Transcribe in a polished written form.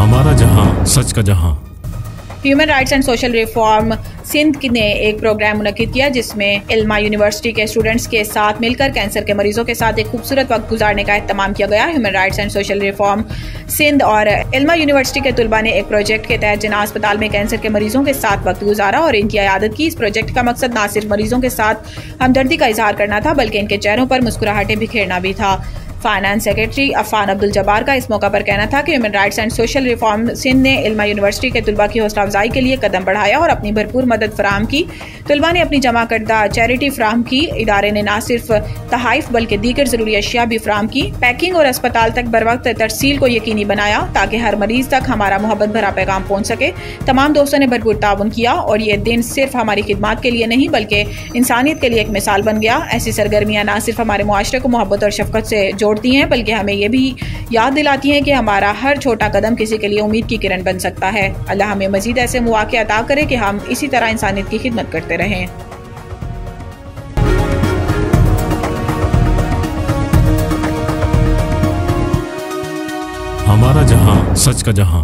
हमारा जहां सच का जहां। Human rights and social reform Sindh ने एक प्रोग्राम मुनक्किद किया जिसमें इल्मा यूनिवर्सिटी के स्टूडेंट्स के साथ मिलकर कैंसर के मरीजों के साथ एक खूबसूरत वक्त गुजारने का एहतमाम किया गया। Human rights and social reform Sindh और इल्मा यूनिवर्सिटी के तुलबा ने एक प्रोजेक्ट के तहत जिन्ना अस्पताल में कैंसर के मरीजों के साथ वक्त गुजारा और इनकी इयादत की। इस प्रोजेक्ट का मकसद न सिर्फ मरीजों के साथ हमदर्दी का इजहार करना था बल्कि इनके चेहरों पर मुस्कुराहटें बिखेरना भी था। फाइनेंस सेक्रेटरी अफान अब्दुल जब्बार का इस मौका पर कहना था कि human rights and social reform Sindh ने इल्मा यूनिवर्सिटी के तुलबा की हौसला अफजाई के लिए कदम बढ़ाया और अपनी भरपूर मदद फराहम की। तुलबा ने अपनी जमा करदा चैरिटी फराहम की। इदारे ने न सिर्फ तहाइफ बल्कि दीगर जरूरी अशिया भी फराहम की। पैकिंग और अस्पताल तक बर वक्त तरसील को यकीनी बनाया ताकि हर मरीज तक हमारा मोहब्बत भरा पैगाम पहुँच सके। तमाम दोस्तों ने भरपूर ताउन किया और ये दिन सिर्फ हमारी खिदमत के लिए नहीं बल्कि इंसानियत के लिए एक मिसाल बन गया। ऐसी सरगर्मियाँ न सिर्फ हमारे मुआशरे को मोहब्बत और शफकत से जोड़ती हैं बल्कि हमें ये भी याद दिलाती हैं कि हमारा हर छोटा कदम किसी के लिए उम्मीद की किरण बन सकता है। अल्लाह हमें मजीद ऐसे मौके अता करे कि हम इसी तरह इंसानियत की खिदमत करते रहें। हमारा जहां सच का जहां।